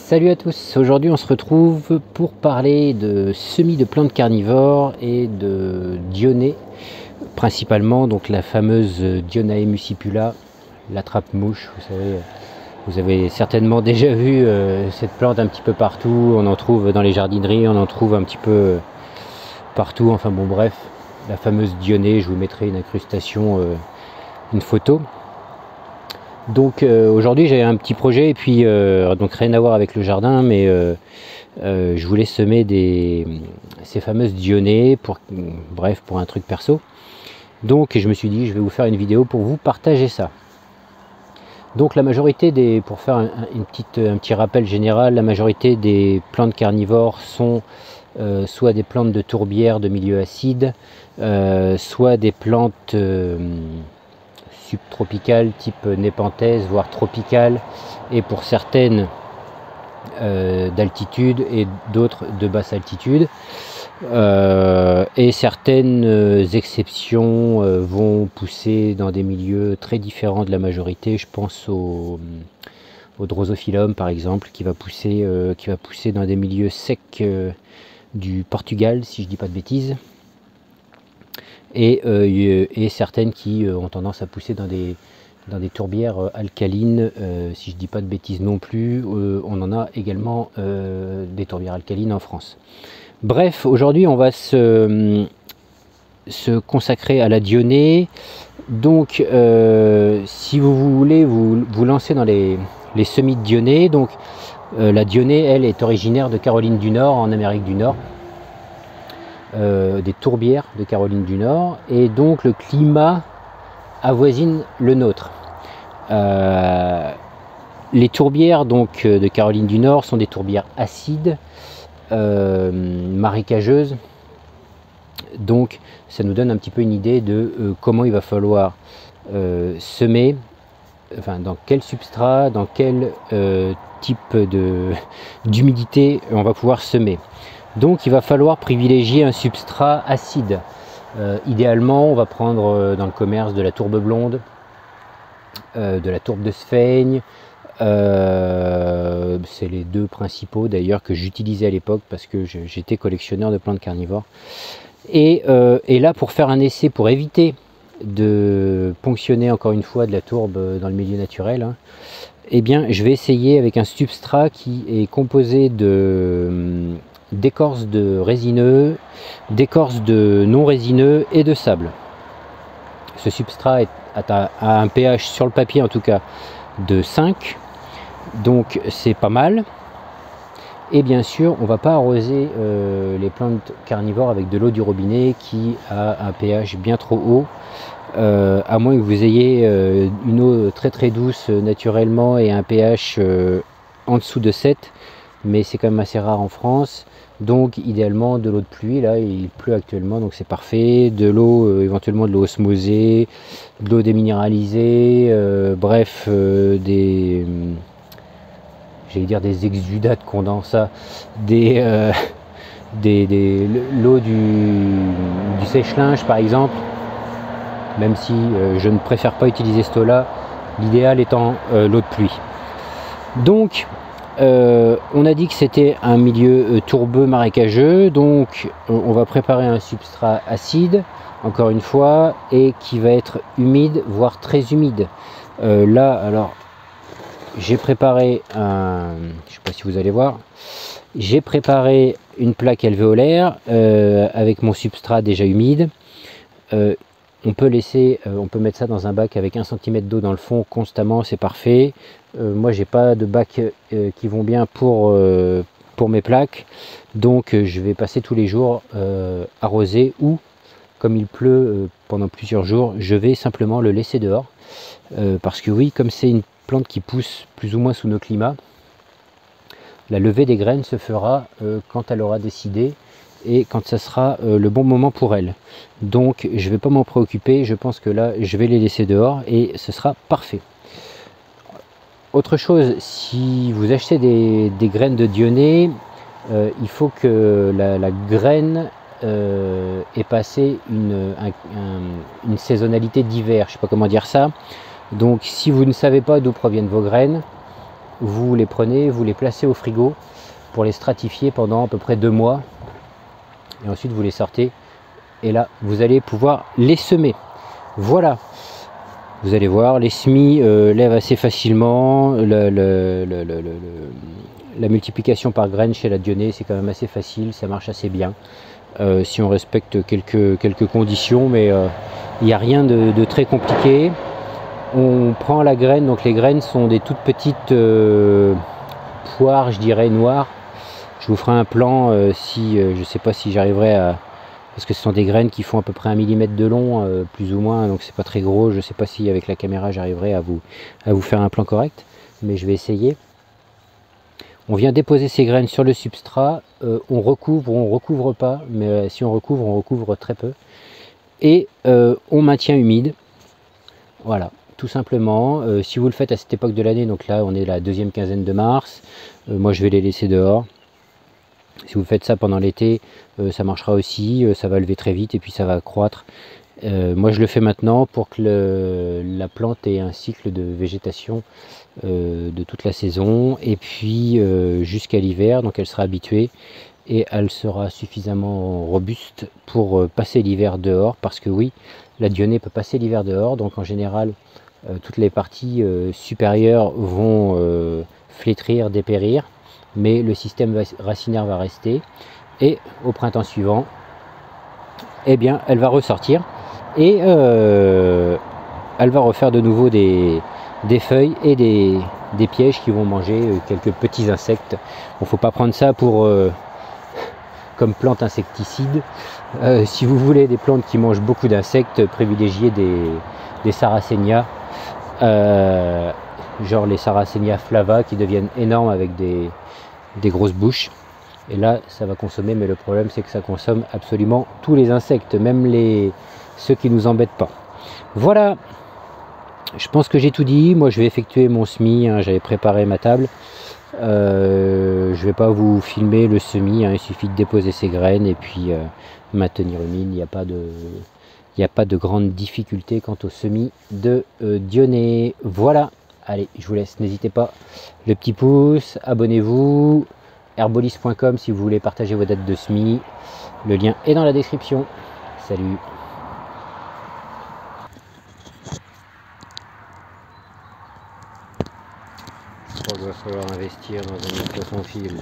Salut à tous, aujourd'hui on se retrouve pour parler de semis de plantes carnivores et de Dionaea, principalement donc la fameuse Dionaea muscipula, l'attrape-mouche. Vous avez certainement déjà vu cette plante un petit peu partout, on en trouve dans les jardineries, on en trouve un petit peu partout, enfin bon bref, la fameuse Dionaea, je vous mettrai une incrustation, une photo. Donc aujourd'hui j'ai un petit projet et puis donc rien à voir avec le jardin, mais je voulais semer ces fameuses Dionaea pour un truc perso. Donc je me suis dit je vais vous faire une vidéo pour vous partager ça. Donc la majorité pour faire un petit rappel général, la majorité des plantes carnivores sont soit des plantes de tourbière de milieu acide, soit des plantes subtropicales type népenthèse, voire tropicales, et pour certaines d'altitude et d'autres de basse altitude. Et certaines exceptions vont pousser dans des milieux très différents de la majorité. Je pense au Drosophyllum par exemple, qui va pousser dans des milieux secs du Portugal, si je dis pas de bêtises. Et certaines qui ont tendance à pousser dans des tourbières alcalines, si je dis pas de bêtises non plus. On en a également des tourbières alcalines en France. Bref, aujourd'hui on va se consacrer à la Dionaea. Donc si vous voulez vous lancer dans les semis de Dionaea, donc la Dionaea elle est originaire de Caroline du Nord, en Amérique du Nord. Des tourbières de Caroline du Nord, et donc le climat avoisine le nôtre. Les tourbières donc de Caroline du Nord sont des tourbières acides, marécageuses, donc ça nous donne un petit peu une idée de comment il va falloir semer, enfin dans quel substrat, dans quel type d'humidité on va pouvoir semer. Donc il va falloir privilégier un substrat acide. Idéalement, on va prendre dans le commerce de la tourbe blonde, de la tourbe de Sphaigne. C'est les deux principaux d'ailleurs que j'utilisais à l'époque parce que j'étais collectionneur de plantes carnivores. Et là, pour faire un essai, pour éviter de ponctionner encore une fois de la tourbe dans le milieu naturel, hein, eh bien, je vais essayer avec un substrat qui est composé d'écorce de résineux, d'écorce de non résineux et de sable. Ce substrat a un pH sur le papier en tout cas de 5, donc c'est pas mal. Et bien sûr on va pas arroser les plantes carnivores avec de l'eau du robinet qui a un pH bien trop haut, à moins que vous ayez une eau très très douce naturellement et un pH en dessous de 7, mais c'est quand même assez rare en France. Donc idéalement de l'eau de pluie, là il pleut actuellement donc c'est parfait, de l'eau éventuellement de l'eau osmosée, de l'eau déminéralisée, bref j'allais dire des exudats de condensat, l'eau du sèche-linge par exemple, même si je ne préfère pas utiliser cette eau là, l'idéal étant l'eau de pluie. Donc on a dit que c'était un milieu tourbeux marécageux, donc on va préparer un substrat acide, encore une fois, et qui va être humide, voire très humide. Là, alors, j'ai préparé je ne sais pas si vous allez voir, j'ai préparé une plaque alvéolaire avec mon substrat déjà humide. On peut mettre ça dans un bac avec 1 cm d'eau dans le fond constamment, c'est parfait. Moi j'ai pas de bac qui vont bien pour mes plaques, donc je vais passer tous les jours arroser, ou comme il pleut pendant plusieurs jours, je vais simplement le laisser dehors, parce que oui, comme c'est une plante qui pousse plus ou moins sous nos climats, la levée des graines se fera quand elle aura décidé et quand ça sera le bon moment pour elle. Donc je ne vais pas m'en préoccuper, je pense que là je vais les laisser dehors et ce sera parfait. Autre chose, si vous achetez des graines de Dionaea, il faut que la graine ait passé une saisonnalité d'hiver, je ne sais pas comment dire ça. Donc si vous ne savez pas d'où proviennent vos graines, vous les prenez, vous les placez au frigo pour les stratifier pendant à peu près 2 mois. Et ensuite vous les sortez et là vous allez pouvoir les semer. Voilà, vous allez voir, les semis lèvent assez facilement. La multiplication par graines chez la Dionée, c'est quand même assez facile, ça marche assez bien. Si on respecte quelques conditions, mais il n'y a rien de très compliqué. On prend la graine, donc les graines sont des toutes petites poires, je dirais, noires. Je vous ferai un plan si je ne sais pas si j'arriverai à... Parce que ce sont des graines qui font à peu près 1 mm de long, plus ou moins, donc c'est pas très gros. Je ne sais pas si avec la caméra j'arriverai à vous faire un plan correct, mais je vais essayer. On vient déposer ces graines sur le substrat, on recouvre ou on recouvre pas, mais si on recouvre très peu. Et on maintient humide, voilà, tout simplement. Si vous le faites à cette époque de l'année, donc là on est la deuxième quinzaine de mars, moi je vais les laisser dehors. Si vous faites ça pendant l'été, ça marchera aussi, ça va lever très vite et puis ça va croître. Moi je le fais maintenant pour que la plante ait un cycle de végétation de toute la saison et puis jusqu'à l'hiver, donc elle sera habituée et elle sera suffisamment robuste pour passer l'hiver dehors, parce que oui, la Dionée peut passer l'hiver dehors, donc en général toutes les parties supérieures vont flétrir, dépérir, mais le système racinaire va rester et au printemps suivant, eh bien elle va ressortir et elle va refaire de nouveau des feuilles et des pièges qui vont manger quelques petits insectes. Bon, faut pas prendre ça pour comme plante insecticide. Si vous voulez des plantes qui mangent beaucoup d'insectes, privilégiez des Sarracenia, genre les Sarracenia flava qui deviennent énormes avec des grosses bouches. Et là ça va consommer, mais le problème c'est que ça consomme absolument tous les insectes, même ceux qui nous embêtent pas. Voilà, je pense que j'ai tout dit. Moi je vais effectuer mon semis, hein, j'avais préparé ma table. Je vais pas vous filmer le semis, hein, il suffit de déposer ses graines et puis maintenir humide. Il n'y a pas de grande difficulté quant au semis de Dionée. Voilà, allez, je vous laisse, n'hésitez pas, le petit pouce, abonnez-vous, herbolis.com si vous voulez partager vos dates de semis, le lien est dans la description. Salut. Je crois qu'il va falloir investir dans un micro sans fil.